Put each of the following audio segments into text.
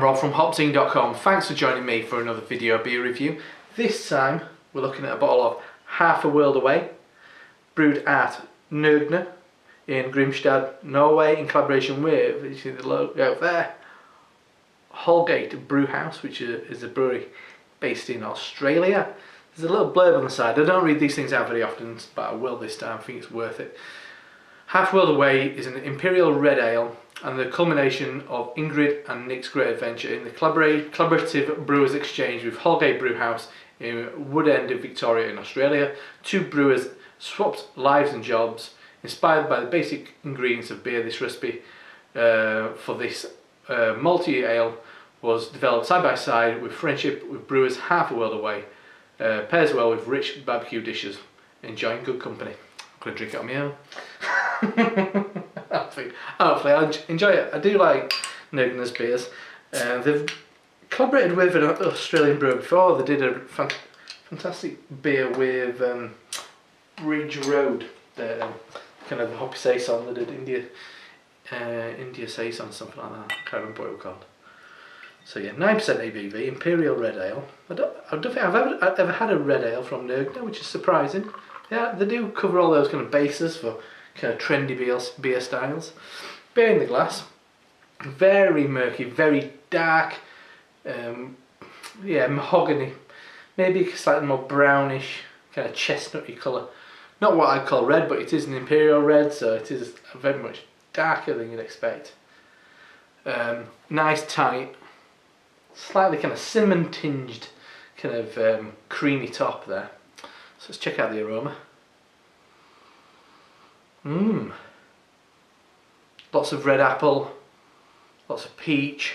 Rob from HopZine.com. Thanks for joining me for another video beer review. This time we're looking at a bottle of Half a World Away, brewed at Nøgne in Grimstad, Norway, in collaboration with, you see the logo there, Holgate Brewhouse, which is a brewery based in Australia. There's a little blurb on the side. I don't read these things out very often, but I will this time. I think it's worth it. Half a World Away is an Imperial red ale and the culmination of Ingrid and Nick's great adventure in the collaborative brewers exchange with Holgate Brewhouse in Woodend in Victoria in Australia. Two brewers swapped lives and jobs. Inspired by the basic ingredients of beer, this recipe for this malty ale was developed side by side with friendship with brewers Half a World Away. Pairs well with rich barbecue dishes, enjoying good company. I'm going to drink it on my own. Hopefully I'll enjoy it. I do like Nøgne's beers. They've collaborated with an Australian brewer before. They did a fantastic beer with Ridge Road, kind of the Hoppy Saison. They did India Saison, something like that. I can't remember what it was called. So yeah, 9% ABV, Imperial red ale. I don't think I've ever had a red ale from Nøgne, which is surprising. Yeah, they do cover all those kind of bases for kind of trendy beer styles. Beer in the glass, very murky, very dark. Yeah, mahogany, maybe slightly more brownish, kind of chestnutty colour. Not what I'd call red, but it is an Imperial red, so it is very much darker than you'd expect. Nice tight, slightly kind of cinnamon tinged, kind of creamy top there. So let's check out the aroma. Lots of red apple, lots of peach,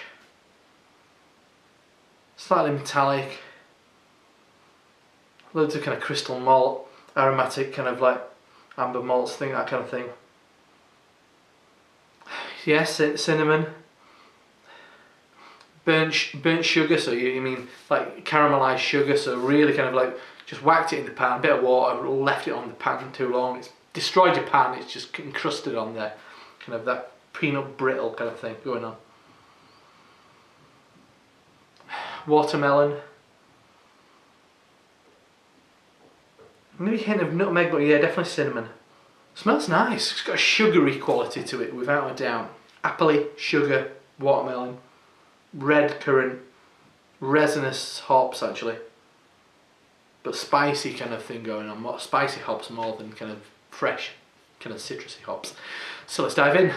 slightly metallic, loads of kind of crystal malt, aromatic kind of like amber malts thing, that kind of thing. Yes, cinnamon, burnt sugar, so you mean like caramelized sugar, so really kind of like just whacked it in the pan, a bit of water, left it on the pan too long, it's destroyed your pan, it's just encrusted on there, kind of that peanut brittle kind of thing going on. Watermelon, maybe a hint of nutmeg, but yeah, definitely cinnamon. Smells nice, it's got a sugary quality to it without a doubt. Appley, sugar, watermelon, red currant, resinous hops actually, but spicy kind of thing going on, more spicy hops more than kind of fresh, kind of citrusy hops. So let's dive in.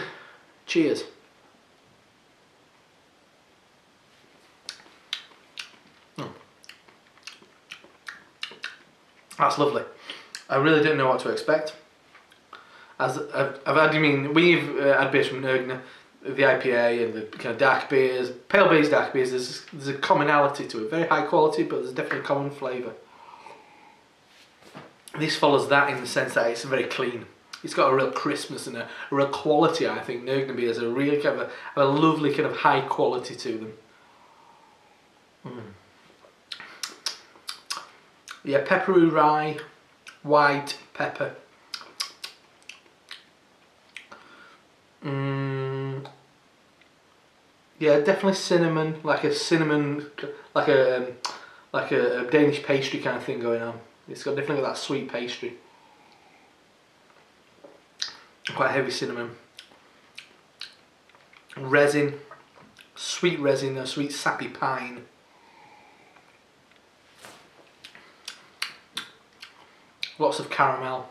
Cheers. That's lovely. I really didn't know what to expect. As I've had, we've had beers from Nøgne, the IPA and the kind of dark beers, pale beers, dark beers. There's a commonality to it, very high quality, but there's definitely a common flavour. This follows that in the sense that it's very clean. It's got a real crispness and a real quality. I think Nøgne beers are really kind of a lovely kind of high quality to them. Yeah, peppery rye, white pepper. Yeah, definitely cinnamon, like a Danish pastry kind of thing going on. It's got definitely that sweet pastry. Quite heavy cinnamon. Resin, sweet resin, a sweet sappy pine. Lots of caramel,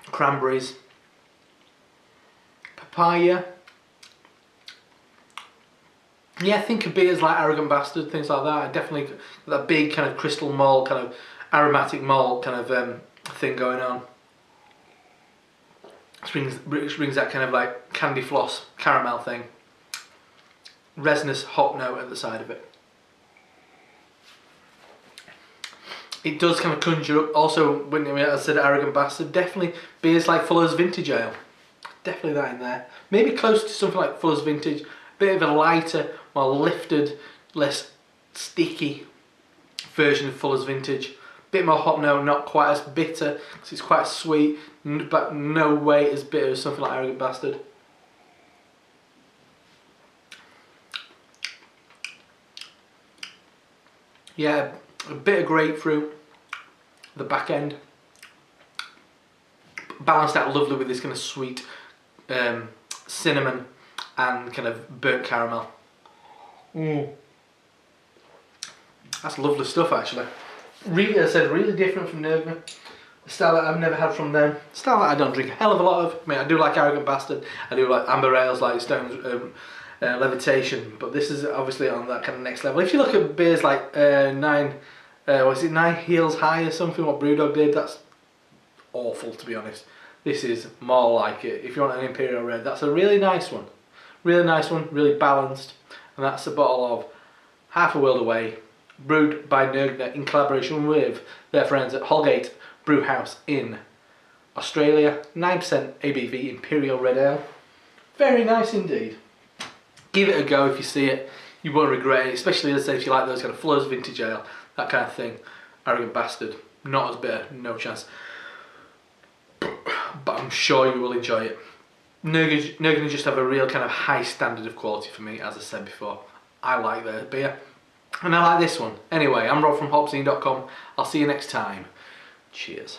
cranberries, papaya. Yeah, think of beers like Arrogant Bastard, things like that. Definitely that big kind of crystal malt, kind of aromatic malt kind of thing going on. Which brings that kind of like candy floss caramel thing. Resinous hop note at the side of it. It does kind of conjure up, also, when I said Arrogant Bastard, definitely beers like Fuller's Vintage Ale. Definitely that in there. Maybe close to something like Fuller's Vintage, bit of a lighter, more lifted, less sticky version of Fuller's Vintage. Bit more hop note, not quite as bitter, because it's quite sweet, but no way as bitter as something like Arrogant Bastard. Yeah, a bit of grapefruit, the back end, balanced out lovely with this kind of sweet cinnamon and kind of burnt caramel. That's lovely stuff actually. Really, as I said, really different from Nøgne. A style that I've never had from them. A style that I don't drink a hell of a lot of. I mean, I do like Arrogant Bastard. I do like amber ales like Stone's Levitation. But this is obviously on that kind of next level. If you look at beers like Nine Heels High or something, what Brewdog did, that's awful to be honest. This is more like it. If you want an Imperial Red, that's a really nice one. Really nice one, really balanced. And that's a bottle of Half a World Away, brewed by Nøgne in collaboration with their friends at Holgate Brewhouse in Australia. 9% ABV Imperial Red Ale. Very nice indeed. Give it a go if you see it. You won't regret it, especially as I say if you like those kind of Flurs vintage ale, that kind of thing. Arrogant Bastard, not as bitter, no chance. But I'm sure you will enjoy it. Nøgne just have a real kind of high standard of quality for me, as I said before. I like their beer. And I like this one. Anyway, I'm Rob from HopZine.com. I'll see you next time. Cheers.